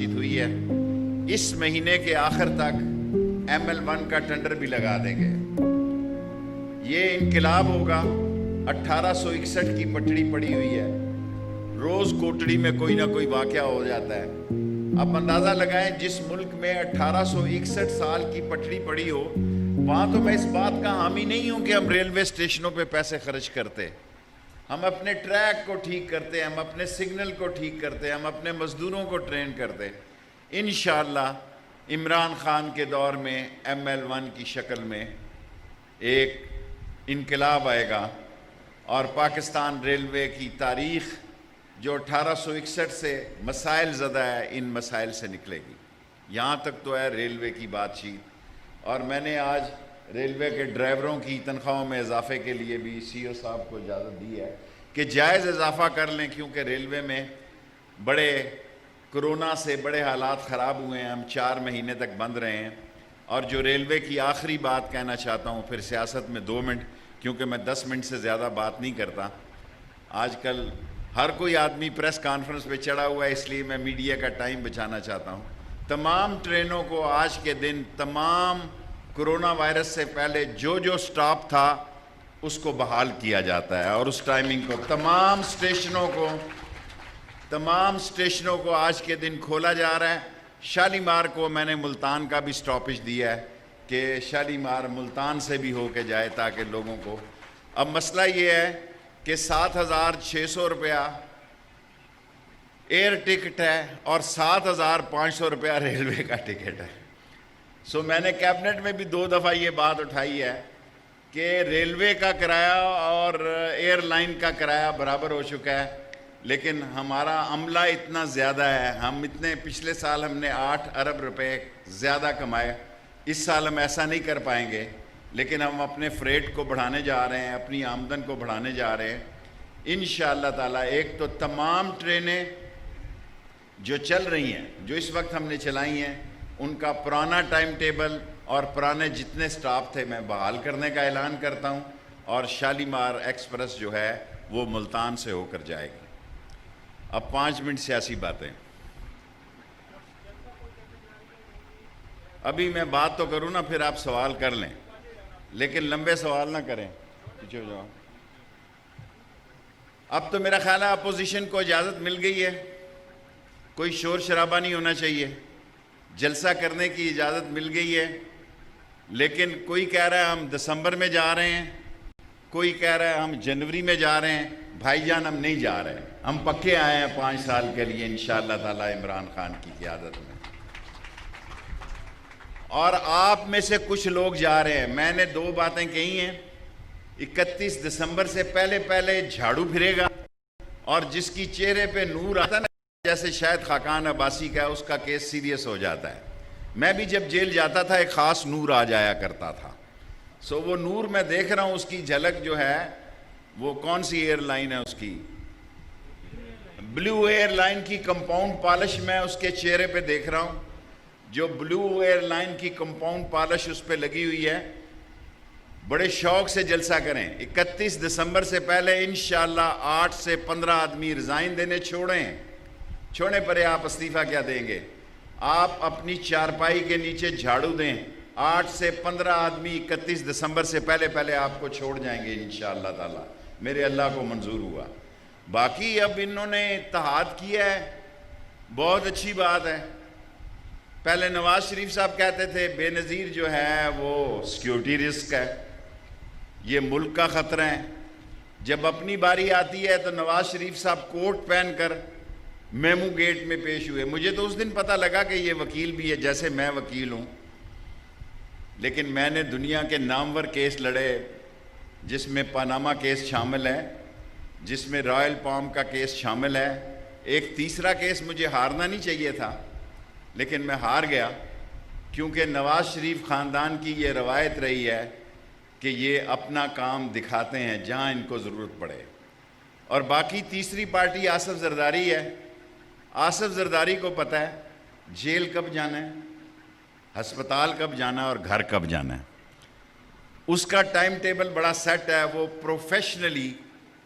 ہوئی ہے، اس مہینے کے آخر تک ML1 کا ٹینڈر بھی لگا دیں گے۔ یہ انقلاب ہوگا۔ 1861 کی پٹڑی پڑی ہوئی ہے، روز کوٹڑی میں کوئی نہ کوئی واقعہ ہو جاتا ہے۔ اب اندازہ لگائیں جس ملک میں 1861 سال کی پٹڑی پڑی ہو، وہاں تو میں اس بات کا حامی نہیں ہوں کہ ہم ریلوے اسٹیشنوں پہ پیسے خرچ کرتے، ہم اپنے ٹریک کو ٹھیک کرتے، ہم اپنے سگنل کو ٹھیک کرتے، ہم اپنے مزدوروں کو ٹرین کرتے۔ انشاءاللہ عمران خان کے دور میں ML1 کی شکل میں ایک انقلاب آئے گا، اور پاکستان ریلوے کی تاریخ جو 1861 سے مسائل زدہ ہے، ان مسائل سے نکلے گی۔ یہاں تک تو ہے ریلوے کی بات چیت، اور میں نے آج ریلوے کے ڈرائیوروں کی تنخواہوں میں اضافے کے لیے بھی CO صاحب کو اجازت دی ہے کہ جائز اضافہ کر لیں، کیونکہ ریلوے میں بڑے کرونا سے بڑے حالات خراب ہوئے ہیں، ہم 4 مہینے تک بند رہے ہیں۔ اور جو ریلوے کی آخری بات کہنا چاہتا ہوں، پھر سیاست میں 2 منٹ، کیونکہ میں 10 منٹ سے زیادہ بات نہیں کرتا۔ آج کل ہر کوئی آدمی پریس کانفرنس پہ چڑھا ہوا ہے، اس لیے میں میڈیا کا ٹائم بچانا چاہتا ہوں۔ تمام ٹرینوں کو آج کے دن تمام کرونا وائرس سے پہلے جو سٹاپ تھا اس کو بحال کیا جاتا ہے، اور اس ٹائمنگ کو تمام اسٹیشنوں کو آج کے دن کھولا جا رہا ہے۔ شالیمار کو میں نے ملتان کا بھی سٹاپیج دیا ہے کہ شالیمار ملتان سے بھی ہو کے جائے، تاکہ لوگوں کو۔ اب مسئلہ یہ ہے کہ 7,600 روپیہ ایئر ٹکٹ ہے اور 7,500 روپیہ ریلوے کا ٹکٹ ہے۔ سو میں نے کیبنٹ میں بھی 2 دفعہ یہ بات اٹھائی ہے کہ ریلوے کا کرایہ اور ایئر لائن کا کرایہ برابر ہو چکا ہے، لیکن ہمارا عملہ اتنا زیادہ ہے، پچھلے سال ہم نے 8 ارب روپے زیادہ کمائے، اس سال ہم ایسا نہیں کر پائیں گے، لیکن ہم اپنے فریٹ کو بڑھانے جا رہے ہیں، اپنی آمدن کو بڑھانے جا رہے ہیں انشاءاللہ تعالیٰ۔ ایک تو تمام ٹرینیں جو چل رہی ہیں، جو اس وقت ہم نے چلائی ہیں، ان کا پرانا ٹائم ٹیبل اور پرانے جتنے سٹاپ تھے میں بحال کرنے کا اعلان کرتا ہوں، اور شالیمار ایکسپریس جو ہے وہ ملتان سے ہو کر جائے گی۔ اب 5 منٹ سیاسی باتیں۔ ابھی میں بات تو کروں نا، پھر آپ سوال کر لیں، لیکن لمبے سوال نہ کریں، پیچھے ہو جاؤ۔ اب تو میرا خیال ہے اپوزیشن کو اجازت مل گئی ہے، کوئی شور شرابہ نہیں ہونا چاہیے، جلسہ کرنے کی اجازت مل گئی ہے، لیکن کوئی کہہ رہا ہے ہم دسمبر میں جا رہے ہیں، کوئی کہہ رہا ہے ہم جنوری میں جا رہے ہیں۔ بھائی جان ہم نہیں جا رہے ہیں، ہم پکے آئے ہیں 5 سال کے لیے انشاءاللہ تعالی عمران خان کی قیادت میں، اور آپ میں سے کچھ لوگ جا رہے ہیں۔ میں نے 2 باتیں کہی ہیں، 31 دسمبر سے پہلے جھاڑو پھرے گا، اور جس کی چہرے پہ نور آتا ہے نا، جیسے شاید خاقان عباسی کا ہے، اس کا کیس سیریس ہو جاتا ہے۔ میں بھی جب جیل جاتا تھا ایک خاص نور آ جایا کرتا تھا، سو وہ نور میں دیکھ رہا ہوں، اس کی جھلک جو ہے وہ کون سی ایئر لائن ہے، اس کی بلیو ایئر لائن کی کمپاؤنڈ پالش میں اس کے چہرے پہ دیکھ رہا ہوں، جو بلیو ایئر لائن کی کمپاؤنڈ پالش اس پہ لگی ہوئی ہے۔ بڑے شوق سے جلسہ کریں 31 دسمبر سے پہلے انشاءاللہ۔ 8 سے 15 آدمی ریزائن دینے چھوڑیں پرے، آپ استعفیٰ کیا دیں گے؟ آپ اپنی چارپائی کے نیچے جھاڑو دیں، 8 سے 15 آدمی 31 دسمبر سے پہلے آپ کو چھوڑ جائیں گے انشاءاللہ تعالی، میرے اللہ کو منظور ہوا۔ باقی اب انہوں نے اتحاد کیا ہے، بہت اچھی بات ہے۔ پہلے نواز شریف صاحب کہتے تھے بے نظیر جو ہے وہ سیکیورٹی رسک ہے، یہ ملک کا خطرہ ہے۔ جب اپنی باری آتی ہے تو نواز شریف صاحب کوٹ پہن کر میمو گیٹ میں پیش ہوئے۔ مجھے تو اس دن پتہ لگا کہ یہ وکیل بھی ہے، جیسے میں وکیل ہوں، لیکن میں نے دنیا کے نامور کیس لڑے، جس میں پاناما کیس شامل ہے، جس میں رائل پام کا کیس شامل ہے۔ ایک تیسرا کیس مجھے ہارنا نہیں چاہیے تھا، لیکن میں ہار گیا، کیونکہ نواز شریف خاندان کی یہ روایت رہی ہے کہ یہ اپنا کام دکھاتے ہیں جہاں ان کو ضرورت پڑے۔ اور باقی تیسری پارٹی آصف زرداری ہے۔ آصف زرداری کو پتہ ہے جیل کب جانا ہے، ہسپتال کب جانا ہے، اور گھر کب جانا ہے۔ اس کا ٹائم ٹیبل بڑا سیٹ ہے، وہ پروفیشنلی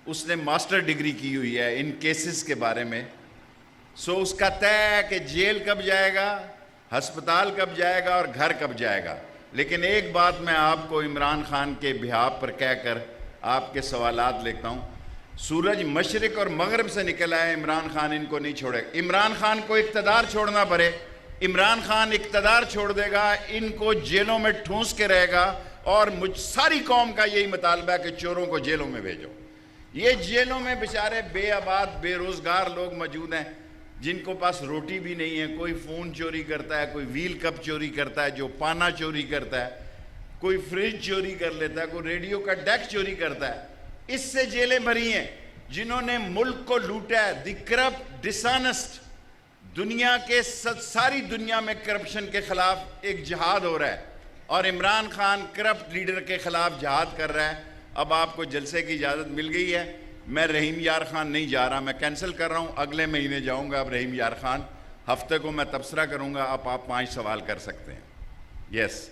اس نے ماسٹر ڈگری کی ہوئی ہے ان کیسز کے بارے میں، سو اس کا طے ہے کہ جیل کب جائے گا, ہسپتال کب جائے گا اور گھر کب جائے گا. لیکن ایک بات میں آپ کو عمران خان کے بہاف پر کہہ کر آپ کے سوالات لکھتا ہوں. سورج مشرق اور مغرب سے نکل آئے, عمران خان ان کو نہیں چھوڑے. عمران خان کو اقتدار چھوڑنا پڑے, عمران خان اقتدار چھوڑ دے گا, ان کو جیلوں میں ٹھونس کے رہے گا. اور ساری قوم کا یہی مطالبہ ہے کہ چوروں کو جیلوں میں بھیجو. یہ جیلوں میں بیچارے بے آباد بے روزگار لوگ موجود ہیں جن کو پاس روٹی بھی نہیں ہے. کوئی فون چوری کرتا ہے, کوئی ویل کپ چوری کرتا ہے, جو پانا چوری کرتا ہے, کوئی فریج چوری کر لیتا ہے, کوئی ریڈیو کا ڈیک چوری کرتا ہے. اس سے جیلیں بھری ہیں جنہوں نے ملک کو لوٹا ہے. دی کرپٹ ڈسانسٹ, دنیا کے ساری دنیا میں کرپشن کے خلاف ایک جہاد ہو رہا ہے اور عمران خان کرپٹ لیڈر کے خلاف جہاد کر رہا ہے. اب آپ کو جلسے کی اجازت مل گئی ہے. میں رحیم یار خان نہیں جا رہا, میں کینسل کر رہا ہوں, اگلے مہینے جاؤں گا. اب رحیم یار خان ہفتے کو میں تبصرہ کروں گا, اب آپ 5 سوال کر سکتے ہیں. یس